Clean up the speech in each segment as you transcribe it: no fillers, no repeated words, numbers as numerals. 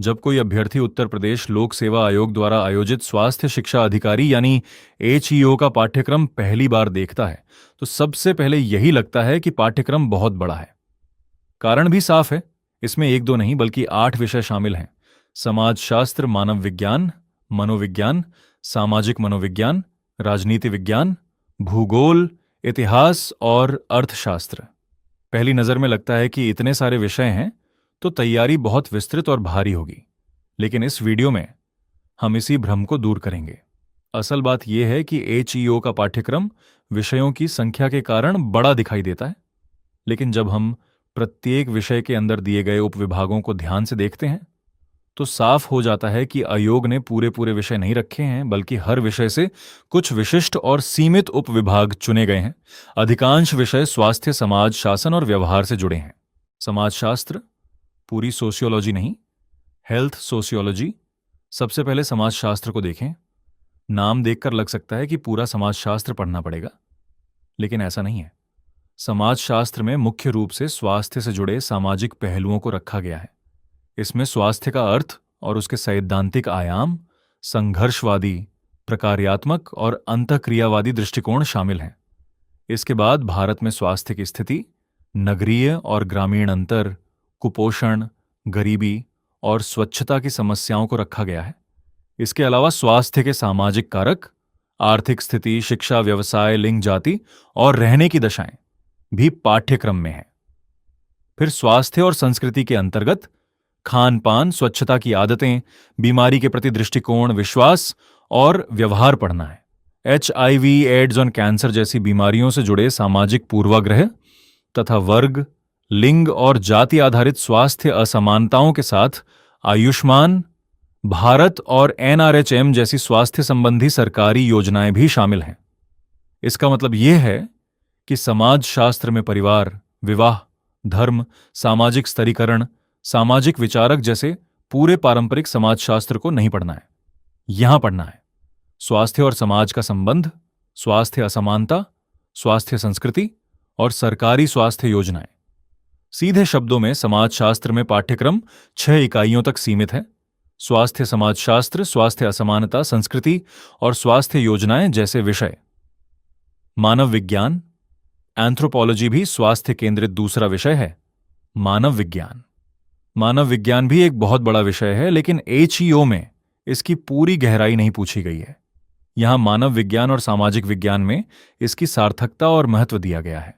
जब कोई अभ्यर्थी उत्तर प्रदेश लोक सेवा आयोग द्वारा आयोजित स्वास्थ्य शिक्षा अधिकारी यानी एचईओ का पाठ्यक्रम पहली बार देखता है तो सबसे पहले यही लगता है कि पाठ्यक्रम बहुत बड़ा है। कारण भी साफ है। इसमें एक दो नहीं बल्कि 8 विषय शामिल हैं। समाजशास्त्र, मानव विज्ञान, मनोविज्ञान, सामाजिक मनोविज्ञान, राजनीति विज्ञान, भूगोल, इतिहास और अर्थशास्त्र। पहली नजर में लगता है कि इतने सारे विषय हैं तो तैयारी बहुत विस्तृत और भारी होगी। लेकिन इस वीडियो में हम इसी भ्रम को दूर करेंगे। असल बात यह है कि एचईओ का पाठ्यक्रम विषयों की संख्या के कारण बड़ा दिखाई देता है, लेकिन जब हम प्रत्येक विषय के अंदर दिए गए उपविभागों को ध्यान से देखते हैं तो साफ हो जाता है कि आयोग ने पूरे पूरे विषय नहीं रखे हैं, बल्कि हर विषय से कुछ विशिष्ट और सीमित उपविभाग चुने गए हैं। अधिकांश विषय स्वास्थ्य, समाज, शासन और व्यवहार से जुड़े हैं। समाजशास्त्र, पूरी सोशियोलॉजी नहीं, हेल्थ सोशियोलॉजी। सबसे पहले समाजशास्त्र को देखें। नाम देखकर लग सकता है कि पूरा समाजशास्त्र पढ़ना पड़ेगा, लेकिन ऐसा नहीं है। समाजशास्त्र में मुख्य रूप से स्वास्थ्य से जुड़े सामाजिक पहलुओं को रखा गया है। इसमें स्वास्थ्य का अर्थ और उसके सैद्धांतिक आयाम, संघर्षवादी, प्रकार्यात्मक और अंतःक्रियावादी दृष्टिकोण शामिल हैं। इसके बाद भारत में स्वास्थ्य की स्थिति, नगरीय और ग्रामीण अंतर, कुपोषण, गरीबी और स्वच्छता की समस्याओं को रखा गया है। इसके अलावा स्वास्थ्य के सामाजिक कारक, आर्थिक स्थिति, शिक्षा, व्यवसाय, लिंग, जाति और रहने की दशाएं भी पाठ्यक्रम में हैं। फिर स्वास्थ्य और संस्कृति के अंतर्गत खान पान, स्वच्छता की आदतें, बीमारी के प्रति दृष्टिकोण, विश्वास और व्यवहार पढ़ना है। एचआईवी, एड्स और कैंसर जैसी बीमारियों से जुड़े सामाजिक पूर्वाग्रह तथा वर्ग, लिंग और जाति आधारित स्वास्थ्य असमानताओं के साथ आयुष्मान भारत और एनआरएचएम जैसी स्वास्थ्य संबंधी सरकारी योजनाएं भी शामिल हैं। इसका मतलब यह है कि समाजशास्त्र में परिवार, विवाह, धर्म, सामाजिक स्तरीकरण, सामाजिक विचारक जैसे पूरे पारंपरिक समाजशास्त्र को नहीं पढ़ना है। यहां पढ़ना है स्वास्थ्य और समाज का संबंध, स्वास्थ्य असमानता, स्वास्थ्य संस्कृति और सरकारी स्वास्थ्य योजनाएं। सीधे शब्दों में समाजशास्त्र में पाठ्यक्रम 6 इकाइयों तक सीमित है। स्वास्थ्य समाजशास्त्र, स्वास्थ्य असमानता, संस्कृति और स्वास्थ्य योजनाएं जैसे विषय। मानव विज्ञान, एंथ्रोपोलॉजी भी स्वास्थ्य केंद्रित दूसरा विषय है। मानव विज्ञान भी एक बहुत बड़ा विषय है, लेकिन एचईओ में इसकी पूरी गहराई नहीं पूछी गई है। यहां मानव विज्ञान और सामाजिक विज्ञान में इसकी सार्थकता और महत्व दिया गया है।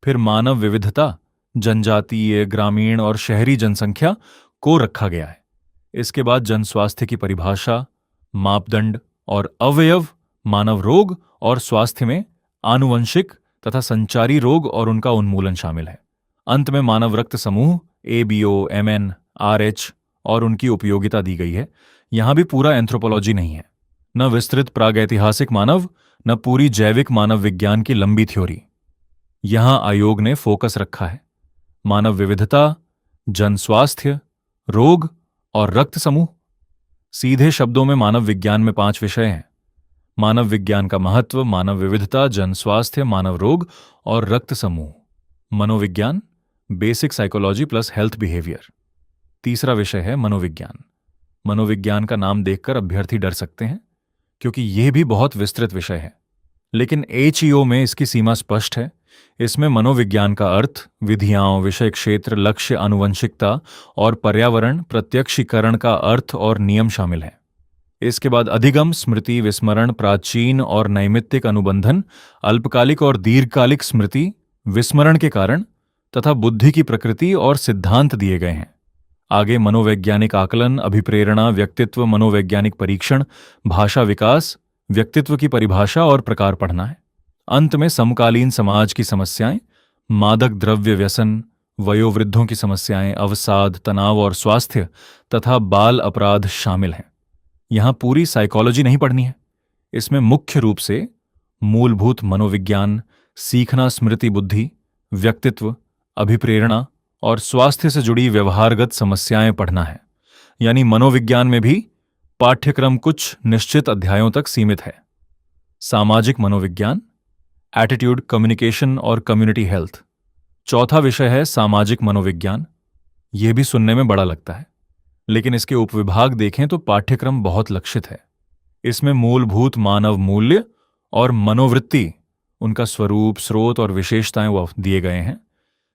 फिर मानव विविधता, जनजातीय, ग्रामीण और शहरी जनसंख्या को रखा गया है। इसके बाद जन स्वास्थ्य की परिभाषा, मापदंड और अवयव, मानव रोग और स्वास्थ्य में आनुवंशिक तथा संचारी रोग और उनका उन्मूलन शामिल है। अंत में मानव रक्त समूह, एबीओ, एमएन, आरएच और उनकी उपयोगिता दी गई है। यहां भी पूरा एंथ्रोपोलॉजी नहीं है, न विस्तृत प्रागैतिहासिक मानव, न पूरी जैविक मानव विज्ञान की लंबी थ्योरी। यहां आयोग ने फोकस रखा है मानव विविधता, जन स्वास्थ्य, रोग और रक्त समूह। सीधे शब्दों में मानव विज्ञान में 5 विषय हैं। मानव विज्ञान का महत्व, मानव विविधता, जन स्वास्थ्य, मानव रोग और रक्त समूह। मनोविज्ञान, basic psychology plus health behaviour. तीसरा विषय है मनोविज्ञान। मनोविज्ञान का नाम देखकर अभ्यर्थी डर सकते हैं, क्योंकि यह भी बहुत विस्तृत विषय है। लेकिन एचईओ में इसकी सीमा स्पष्ट है। इसमें मनोविज्ञान का अर्थ, विधियां, विषय क्षेत्र, लक्ष्य, आनुवंशिकता और पर्यावरण, प्रत्यक्षीकरण का अर्थ और नियम शामिल हैं। इसके बाद अधिगम, स्मृति, विस्मरण, प्राचीन और नैमित्तिक अनुबंधन, अल्पकालिक और दीर्घकालिक स्मृति, विस्मरण के कारण तथा बुद्धि की प्रकृति और सिद्धांत दिए गए हैं। आगे मनोवैज्ञानिक आकलन, अभिप्रेरणा, व्यक्तित्व, मनोवैज्ञानिक परीक्षण, भाषा विकास, व्यक्तित्व की परिभाषा और प्रकार पढ़ना है। अंत में समकालीन समाज की समस्याएं, मादक द्रव्य व्यसन, वयोवृद्धों की समस्याएं, अवसाद, तनाव और स्वास्थ्य तथा बाल अपराध शामिल हैं। यहां पूरी साइकोलॉजी नहीं पढ़नी है। इसमें मुख्य रूप से मूलभूत मनोविज्ञान, सीखना, स्मृति, बुद्धि, व्यक्तित्व, अभिप्रेरणा और स्वास्थ्य से जुड़ी व्यवहारगत समस्याएं पढ़ना है। यानी मनोविज्ञान में भी पाठ्यक्रम कुछ निश्चित अध्यायों तक सीमित है। सामाजिक मनोविज्ञान, एटीट्यूड, कम्युनिकेशन और कम्युनिटी हेल्थ। चौथा विषय है सामाजिक मनोविज्ञान। यह भी सुनने में बड़ा लगता है, लेकिन इसके उपविभाग देखें तो पाठ्यक्रम बहुत लक्षित है। इसमें मूलभूत मानव मूल्य और मनोवृत्ति, उनका स्वरूप, स्रोत और विशेषताएं वो दिए गए हैं।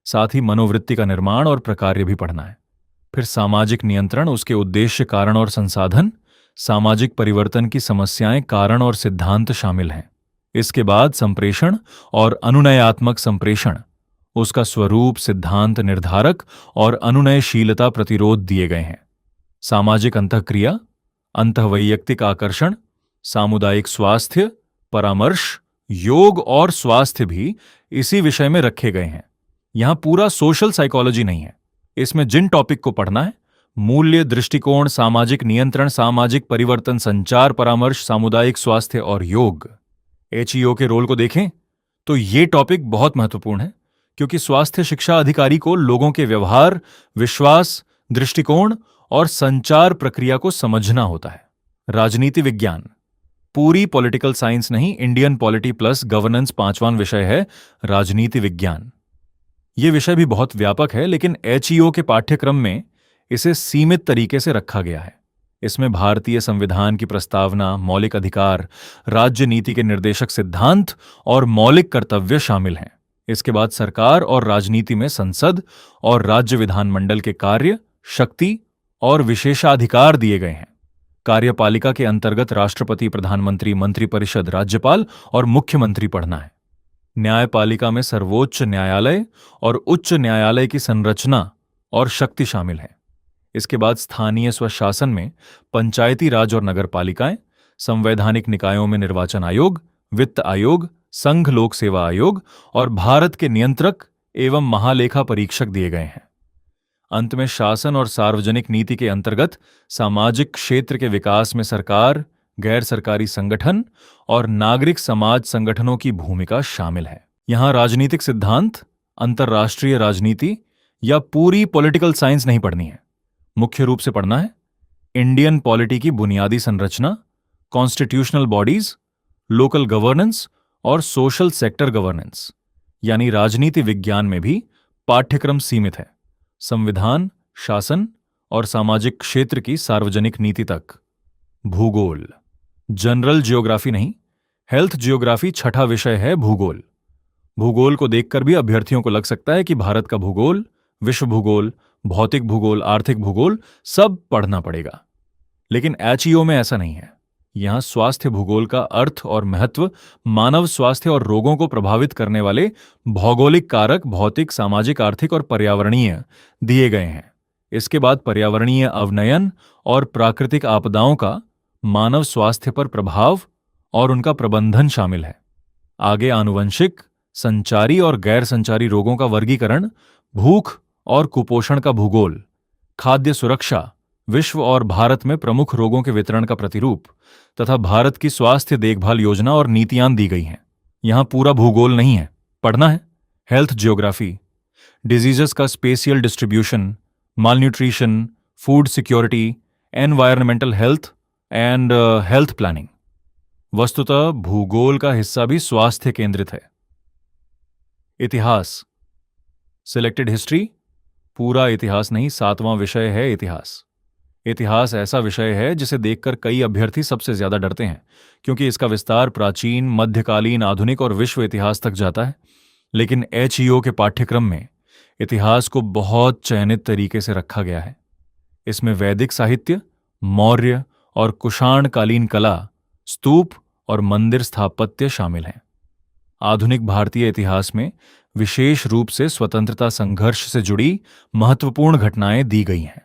साथ ही मनोवृत्ति का निर्माण और प्रकार्य भी पढ़ना है। फिर सामाजिक नियंत्रण, उसके उद्देश्य, कारण और संसाधन, सामाजिक परिवर्तन की समस्याएं, कारण और सिद्धांत शामिल हैं। इसके बाद संप्रेषण और अनुनयात्मक संप्रेषण, उसका स्वरूप, सिद्धांत, निर्धारक और अनुनयशीलता, प्रतिरोध दिए गए हैं। सामाजिक अंतःक्रिया, अंतःवैयक्तिक आकर्षण, सामुदायिक स्वास्थ्य, परामर्श, योग और स्वास्थ्य भी इसी विषय में रखे गए हैं। यहां पूरा सोशल साइकोलॉजी नहीं है। इसमें जिन टॉपिक को पढ़ना है, मूल्य, दृष्टिकोण, सामाजिक नियंत्रण, सामाजिक परिवर्तन, संचार, परामर्श, सामुदायिक स्वास्थ्य और योग। एचईओ के रोल को देखें तो ये टॉपिक बहुत महत्वपूर्ण है, क्योंकि स्वास्थ्य शिक्षा अधिकारी को लोगों के व्यवहार, विश्वास, दृष्टिकोण और संचार प्रक्रिया को समझना होता है। राजनीति विज्ञान, पूरी पॉलिटिकल साइंस नहीं, इंडियन पॉलिटी प्लस गवर्नेंस 5वां विषय है राजनीति विज्ञान। यह विषय भी बहुत व्यापक है, लेकिन एचईओ के पाठ्यक्रम में इसे सीमित तरीके से रखा गया है। इसमें भारतीय संविधान की प्रस्तावना, मौलिक अधिकार, राज्य नीति के निर्देशक सिद्धांत और मौलिक कर्तव्य शामिल हैं। इसके बाद सरकार और राजनीति में संसद और राज्य विधानमंडल के कार्य, शक्ति और विशेषाधिकार दिए गए हैं। कार्यपालिका के अंतर्गत राष्ट्रपति, प्रधानमंत्री, मंत्रिपरिषद, राज्यपाल और मुख्यमंत्री पढ़ना है। न्यायपालिका में सर्वोच्च न्यायालय और उच्च न्यायालय की संरचना और शक्ति शामिल है। इसके बाद स्थानीय स्वशासन में पंचायती राज और नगर पालिकाएं, संवैधानिक निकायों में निर्वाचन आयोग, वित्त आयोग, संघ लोक सेवा आयोग और भारत के नियंत्रक एवं महालेखा परीक्षक दिए गए हैं। अंत में शासन और सार्वजनिक नीति के अंतर्गत सामाजिक क्षेत्र के विकास में सरकार, गैर सरकारी संगठन और नागरिक समाज संगठनों की भूमिका शामिल है। यहां राजनीतिक सिद्धांत, अंतर्राष्ट्रीय राजनीति या पूरी पॉलिटिकल साइंस नहीं पढ़नी है। मुख्य रूप से पढ़ना है इंडियन पॉलिटी की बुनियादी संरचना, कॉन्स्टिट्यूशनल बॉडीज, लोकल गवर्नेंस और सोशल सेक्टर गवर्नेंस। यानी राजनीति विज्ञान में भी पाठ्यक्रम सीमित है, संविधान, शासन और सामाजिक क्षेत्र की सार्वजनिक नीति तक। भूगोल, जनरल जियोग्राफी नहीं, हेल्थ जियोग्राफी 6ठा विषय है भूगोल। भूगोल को देखकर भी अभ्यर्थियों को लग सकता है कि भारत का भूगोल, विश्व भूगोल, भौतिक भूगोल, आर्थिक भूगोल सब पढ़ना पड़ेगा, लेकिन एचईओ में ऐसा नहीं है। यहां स्वास्थ्य भूगोल का अर्थ और महत्व, मानव स्वास्थ्य और रोगों को प्रभावित करने वाले भौगोलिक कारक, भौतिक, सामाजिक, आर्थिक और पर्यावरणीय दिए गए हैं। इसके बाद पर्यावरणीय अवनयन और प्राकृतिक आपदाओं का मानव स्वास्थ्य पर प्रभाव और उनका प्रबंधन शामिल है। आगे आनुवंशिक, संचारी और गैर संचारी रोगों का वर्गीकरण, भूख और कुपोषण का भूगोल, खाद्य सुरक्षा, विश्व और भारत में प्रमुख रोगों के वितरण का प्रतिरूप तथा भारत की स्वास्थ्य देखभाल योजना और नीतियां दी गई हैं। यहां पूरा भूगोल नहीं है, पढ़ना है हेल्थ जियोग्राफी, डिजीजेस का spatial distribution, malnutrition, food security, environmental health and health planning. वस्तुतः भूगोल का हिस्सा भी स्वास्थ्य केंद्रित है। इतिहास, सिलेक्टेड हिस्ट्री, पूरा इतिहास नहीं, 7वां विषय है इतिहास। इतिहास ऐसा विषय है जिसे देखकर कई अभ्यर्थी सबसे ज्यादा डरते हैं, क्योंकि इसका विस्तार प्राचीन, मध्यकालीन, आधुनिक और विश्व इतिहास तक जाता है। लेकिन एचईओ के पाठ्यक्रम में इतिहास को बहुत चयनित तरीके से रखा गया है। इसमें वैदिक साहित्य, मौर्य और कुषाण कालीन कला, स्तूप और मंदिर स्थापत्य शामिल हैं। आधुनिक भारतीय इतिहास में विशेष रूप से स्वतंत्रता संघर्ष से जुड़ी महत्वपूर्ण घटनाएं दी गई हैं।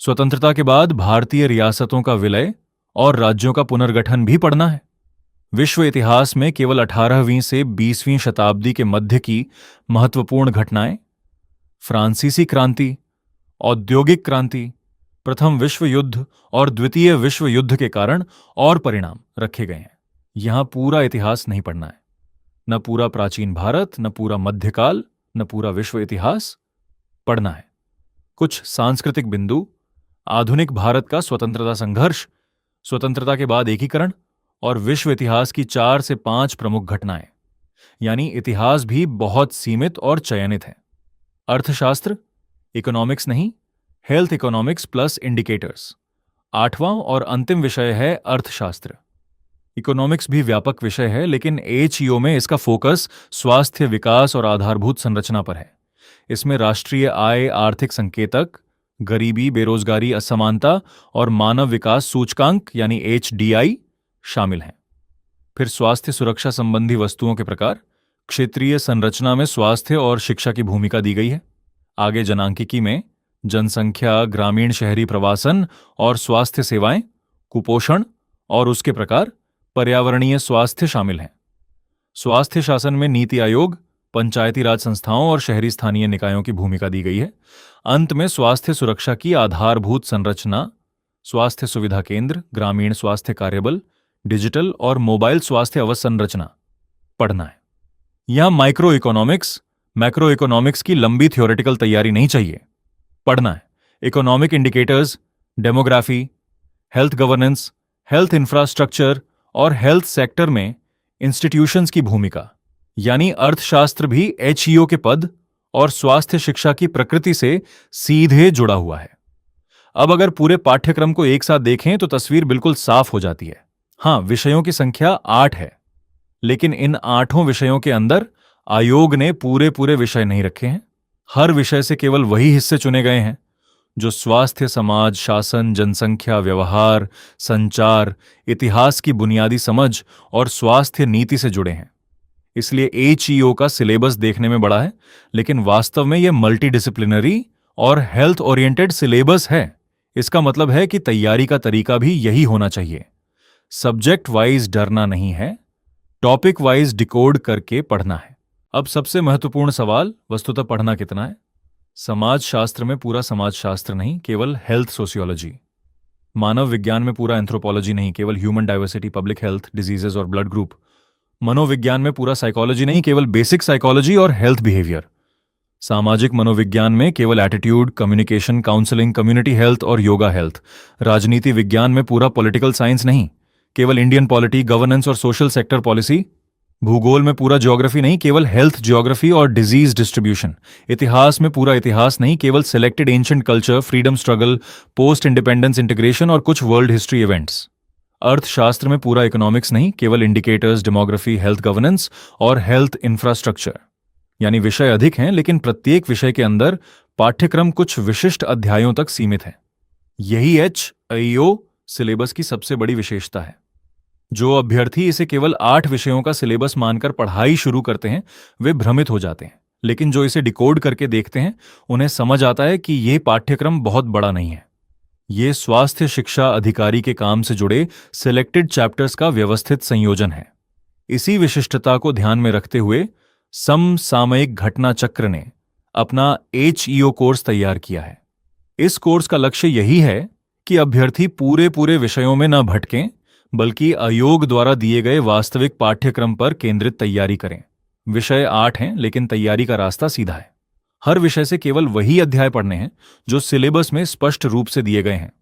स्वतंत्रता के बाद भारतीय रियासतों का विलय और राज्यों का पुनर्गठन भी पढ़ना है। विश्व इतिहास में केवल 18वीं से 20वीं शताब्दी के मध्य की महत्वपूर्ण घटनाएं, फ्रांसीसी क्रांति, औद्योगिक क्रांति, प्रथम विश्व युद्ध और द्वितीय विश्व युद्ध के कारण और परिणाम रखे गए हैं। यहां पूरा इतिहास नहीं पढ़ना है, न पूरा प्राचीन भारत, न पूरा मध्यकाल, न पूरा विश्व इतिहास पढ़ना है। कुछ सांस्कृतिक बिंदु, आधुनिक भारत का स्वतंत्रता संघर्ष, स्वतंत्रता के बाद एकीकरण और विश्व इतिहास की 4 से 5 प्रमुख घटनाएं। यानी इतिहास भी बहुत सीमित और चयनित है। अर्थशास्त्र, इकोनॉमिक्स नहीं, हेल्थ इकोनॉमिक्स प्लस इंडिकेटर्स। आठवां और अंतिम विषय है अर्थशास्त्र। इकोनॉमिक्स भी व्यापक विषय है, लेकिन एचईओ में इसका फोकस स्वास्थ्य, विकास और आधारभूत संरचना पर है। इसमें राष्ट्रीय आय, आर्थिक संकेतक, गरीबी, बेरोजगारी, असमानता और मानव विकास सूचकांक यानी एचडीआई शामिल हैं। फिर स्वास्थ्य सुरक्षा संबंधी वस्तुओं के प्रकार, क्षेत्रीय संरचना में स्वास्थ्य और शिक्षा की भूमिका दी गई है। आगे जनांकिकी में जनसंख्या, ग्रामीण शहरी प्रवासन और स्वास्थ्य सेवाएं, कुपोषण और उसके प्रकार, पर्यावरणीय स्वास्थ्य शामिल हैं। स्वास्थ्य शासन में नीति आयोग, पंचायती राज संस्थाओं और शहरी स्थानीय निकायों की भूमिका दी गई है। अंत में स्वास्थ्य सुरक्षा की आधारभूत संरचना, स्वास्थ्य सुविधा केंद्र, ग्रामीण स्वास्थ्य कार्यबल, डिजिटल और मोबाइल स्वास्थ्य अवसंरचना पढ़ना है। यहां माइक्रो इकोनॉमिक्स, मैक्रो इकोनॉमिक्स की लंबी थ्योरेटिकल तैयारी नहीं चाहिए, पढ़ना है। Economic indicators, demography, health governance, health infrastructure और हेल्थ सेक्टर में इंस्टीट्यूशंस की भूमिका, यानी अर्थशास्त्र भी एचईओ के पद और स्वास्थ्य शिक्षा की प्रकृति से सीधे जुड़ा हुआ है। अब अगर पूरे पाठ्यक्रम को एक साथ देखें तो तस्वीर बिल्कुल साफ हो जाती है। हां, विषयों की संख्या 8 है, लेकिन इन 8 विषयों के अंदर आयोग ने पूरे विषय नहीं रखे हैं। हर विषय से केवल वही हिस्से चुने गए हैं जो स्वास्थ्य, समाज, शासन, जनसंख्या, व्यवहार, संचार, इतिहास की बुनियादी समझ और स्वास्थ्य नीति से जुड़े हैं। इसलिए एचईओ का सिलेबस देखने में बड़ा है, लेकिन वास्तव में यह मल्टीडिसिप्लिनरी और हेल्थ ओरिएंटेड सिलेबस है। इसका मतलब है कि तैयारी का तरीका भी यही होना चाहिए। सब्जेक्ट वाइज डरना नहीं है, टॉपिक वाइज डिकोड करके पढ़ना है। अब सबसे महत्वपूर्ण सवाल, वस्तुतः पढ़ना कितना है? समाज शास्त्र में पूरा समाज शास्त्र नहीं, केवल हेल्थ सोशियोलॉजी। मानव विज्ञान में पूरा एंथ्रोपोलॉजी नहीं, केवल human diversity, public health, diseases और ब्लड ग्रुप। मनोविज्ञान में पूरा साइकोलॉजी नहीं, केवल बेसिक साइकोलॉजी और हेल्थ बिहेवियर। सामाजिक मनोविज्ञान में केवल attitude, communication, counselling, community health और योगा हेल्थ। राजनीति विज्ञान में पूरा पॉलिटिकल साइंस नहीं, केवल इंडियन पॉलिटी, गवर्नेंस और सोशल सेक्टर पॉलिसी। भूगोल में पूरा ज्योग्राफी नहीं, केवल हेल्थ ज्योग्राफी और डिजीज डिस्ट्रीब्यूशन। इतिहास में पूरा इतिहास नहीं, केवल selected ancient culture, freedom struggle, post independence integration और कुछ वर्ल्ड हिस्ट्री इवेंट्स। अर्थशास्त्र में पूरा इकोनॉमिक्स नहीं, केवल इंडिकेटर्स, डेमोग्राफी, हेल्थ गवर्नेंस और हेल्थ इंफ्रास्ट्रक्चर। यानी विषय अधिक हैं, लेकिन प्रत्येक विषय के अंदर पाठ्यक्रम कुछ विशिष्ट अध्यायों तक सीमित है। यही एचईओ सिलेबस की सबसे बड़ी विशेषता है। जो अभ्यर्थी इसे केवल 8 विषयों का सिलेबस मानकर पढ़ाई शुरू करते हैं, वे भ्रमित हो जाते हैं। लेकिन जो इसे डिकोड करके देखते हैं, उन्हें समझ आता है कि यह पाठ्यक्रम बहुत बड़ा नहीं है। ये स्वास्थ्य शिक्षा अधिकारी के काम से जुड़े सिलेक्टेड चैप्टर्स का व्यवस्थित संयोजन है। इसी विशिष्टता को ध्यान में रखते हुए समसामयिक घटना चक्र ने अपना एचईओ कोर्स तैयार किया है। इस कोर्स का लक्ष्य यही है कि अभ्यर्थी पूरे विषयों में न भटकें, बल्कि आयोग द्वारा दिए गए वास्तविक पाठ्यक्रम पर केंद्रित तैयारी करें। विषय 8 हैं, लेकिन तैयारी का रास्ता सीधा है। हर विषय से केवल वही अध्याय पढ़ने हैं जो सिलेबस में स्पष्ट रूप से दिए गए हैं।